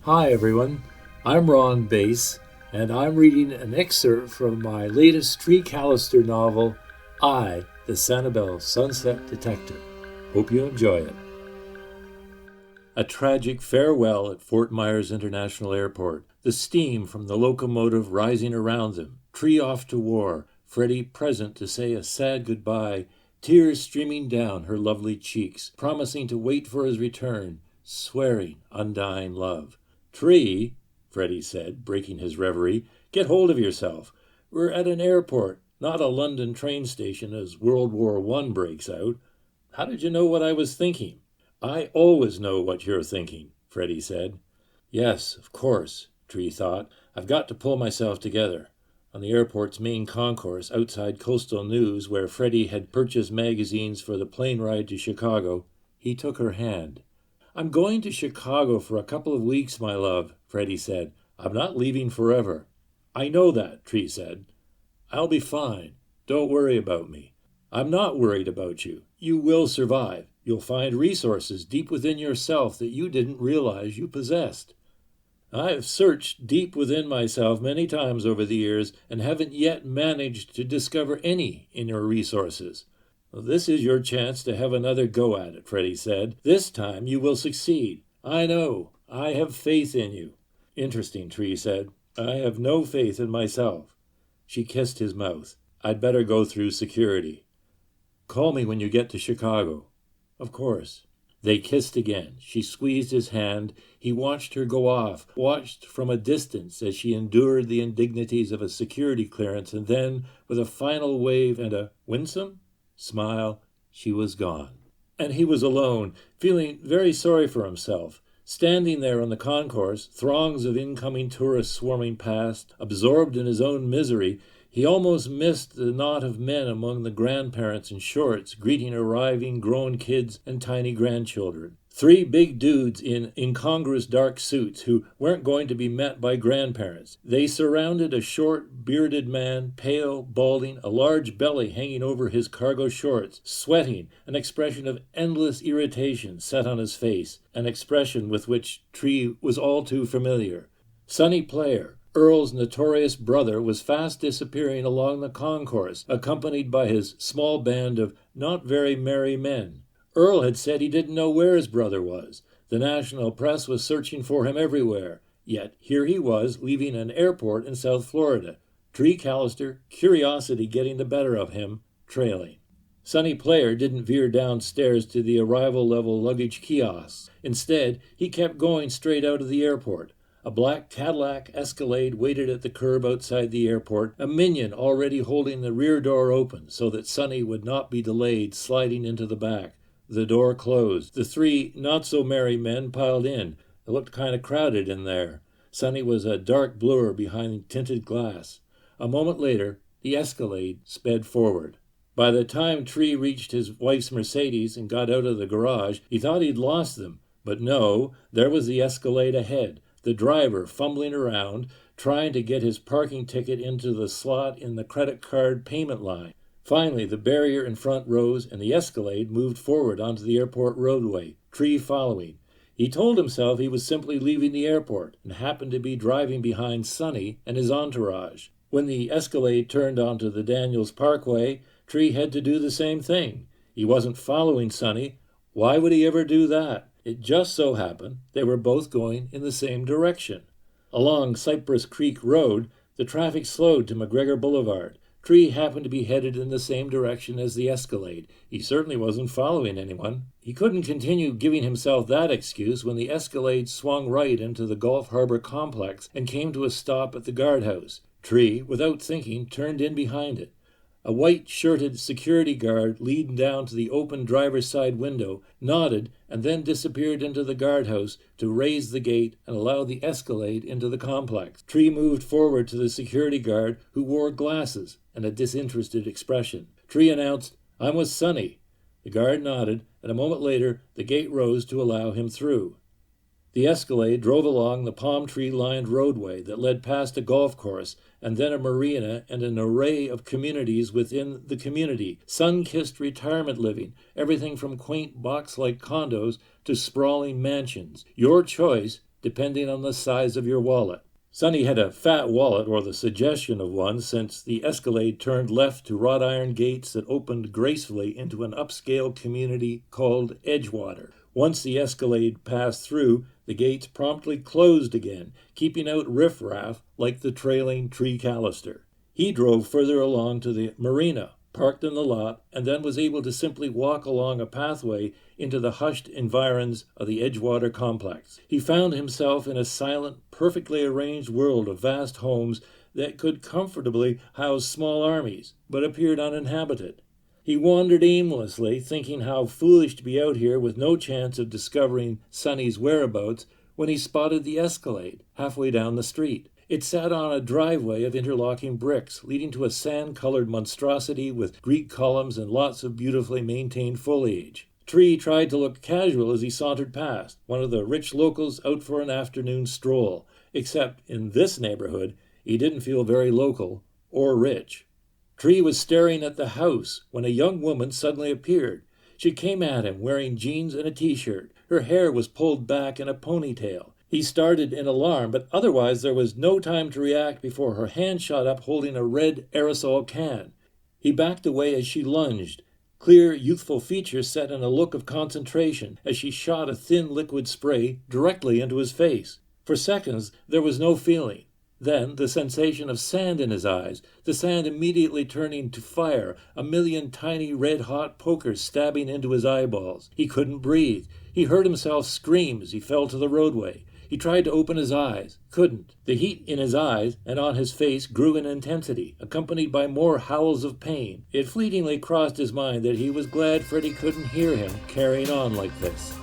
Hi everyone, I'm Ron Bass, and I'm reading an excerpt from my latest Tree Callister novel, I, the Sanibel Sunset Detective. Hope you enjoy it. A tragic farewell at Fort Myers International Airport, the steam from the locomotive rising around them, Tree off to war, Freddie present to say a sad goodbye, tears streaming down her lovely cheeks, promising to wait for his return, swearing undying love. Tree, Freddie said, breaking his reverie, get hold of yourself. We're at an airport, not a London train station as World War I breaks out. How did you know what I was thinking? I always know what you're thinking, Freddie said. Yes, of course, Tree thought. I've got to pull myself together. On the airport's main concourse outside Coastal News, where Freddie had purchased magazines for the plane ride to Chicago, he took her hand. I'm going to Chicago for a couple of weeks, my love, Freddie said. I'm not leaving forever. I know that, Tree said. I'll be fine. Don't worry about me. I'm not worried about you. You will survive. You'll find resources deep within yourself that you didn't realize you possessed. I've searched deep within myself many times over the years and haven't yet managed to discover any inner resources. Well, this is your chance to have another go at it, Freddie said. This time you will succeed. I know. I have faith in you. Interesting, Tree said. I have no faith in myself. She kissed his mouth. I'd better go through security. Call me when you get to Chicago. Of course. They kissed again. She squeezed his hand. He watched her go off, watched from a distance as she endured the indignities of a security clearance, and then, with a final wave and a winsome smile, she was gone. And he was alone, feeling very sorry for himself. Standing there on the concourse, throngs of incoming tourists swarming past, absorbed in his own misery, he almost missed the knot of men among the grandparents in shorts greeting arriving grown kids and tiny grandchildren. Three big dudes in incongruous dark suits who weren't going to be met by grandparents. They surrounded a short, bearded man, pale, balding, a large belly hanging over his cargo shorts, sweating, an expression of endless irritation set on his face, an expression with which Tree was all too familiar. Sonny Player, Earl's notorious brother, was fast disappearing along the concourse, accompanied by his small band of not very merry men. Earl had said he didn't know where his brother was. The national press was searching for him everywhere. Yet here he was, leaving an airport in South Florida. Tree Callister, curiosity getting the better of him, trailing. Sonny Player didn't veer downstairs to the arrival-level luggage kiosks. Instead, he kept going straight out of the airport. A black Cadillac Escalade waited at the curb outside the airport, a minion already holding the rear door open so that Sonny would not be delayed sliding into the back. The door closed. The three not-so-merry men piled in. It looked kind of crowded in there. Sonny was a dark blur behind tinted glass. A moment later, the Escalade sped forward. By the time Tree reached his wife's Mercedes and got out of the garage, he thought he'd lost them. But no, there was the Escalade ahead, the driver fumbling around, trying to get his parking ticket into the slot in the credit card payment line. Finally, the barrier in front rose, and the Escalade moved forward onto the airport roadway, Tree following. He told himself he was simply leaving the airport and happened to be driving behind Sonny and his entourage. When the Escalade turned onto the Daniels Parkway, Tree had to do the same thing. He wasn't following Sonny. Why would he ever do that? It just so happened they were both going in the same direction. Along Cypress Creek Road, the traffic slowed to McGregor Boulevard. Tree happened to be headed in the same direction as the Escalade. He certainly wasn't following anyone. He couldn't continue giving himself that excuse when the Escalade swung right into the Gulf Harbor complex and came to a stop at the guardhouse. Tree, without thinking, turned in behind it. A white-shirted security guard leaned down to the open driver's side window, nodded, and then disappeared into the guardhouse to raise the gate and allow the Escalade into the complex. Tree moved forward to the security guard, who wore glasses and a disinterested expression. Tree announced, "I'm with Sonny." The guard nodded, and a moment later the gate rose to allow him through. The Escalade drove along the palm tree-lined roadway that led past a golf course and then a marina and an array of communities within the community, sun-kissed retirement living, everything from quaint box-like condos to sprawling mansions. Your choice, depending on the size of your wallet. Sonny had a fat wallet, or the suggestion of one, since the Escalade turned left to wrought iron gates that opened gracefully into an upscale community called Edgewater. Once the Escalade passed through, the gates promptly closed again, keeping out riffraff like the trailing Tree Callister. He drove further along to the marina, parked in the lot, and then was able to simply walk along a pathway into the hushed environs of the Edgewater complex. He found himself in a silent, perfectly arranged world of vast homes that could comfortably house small armies, but appeared uninhabited. He wandered aimlessly, thinking how foolish to be out here with no chance of discovering Sonny's whereabouts, when he spotted the Escalade halfway down the street. It sat on a driveway of interlocking bricks, leading to a sand-colored monstrosity with Greek columns and lots of beautifully maintained foliage. Tree tried to look casual as he sauntered past, one of the rich locals out for an afternoon stroll, except in this neighborhood he didn't feel very local or rich. Tree was staring at the house when a young woman suddenly appeared. She came at him wearing jeans and a t-shirt. Her hair was pulled back in a ponytail. He started in alarm, but otherwise there was no time to react before her hand shot up holding a red aerosol can. He backed away as she lunged. Clear, youthful features set in a look of concentration as she shot a thin liquid spray directly into his face. For seconds there was no feeling. Then the sensation of sand in his eyes, the sand immediately turning to fire, a million tiny red-hot pokers stabbing into his eyeballs. He couldn't breathe. He heard himself scream as he fell to the roadway. He tried to open his eyes, couldn't. The heat in his eyes and on his face grew in intensity, accompanied by more howls of pain. It fleetingly crossed his mind that he was glad Freddie couldn't hear him carrying on like this.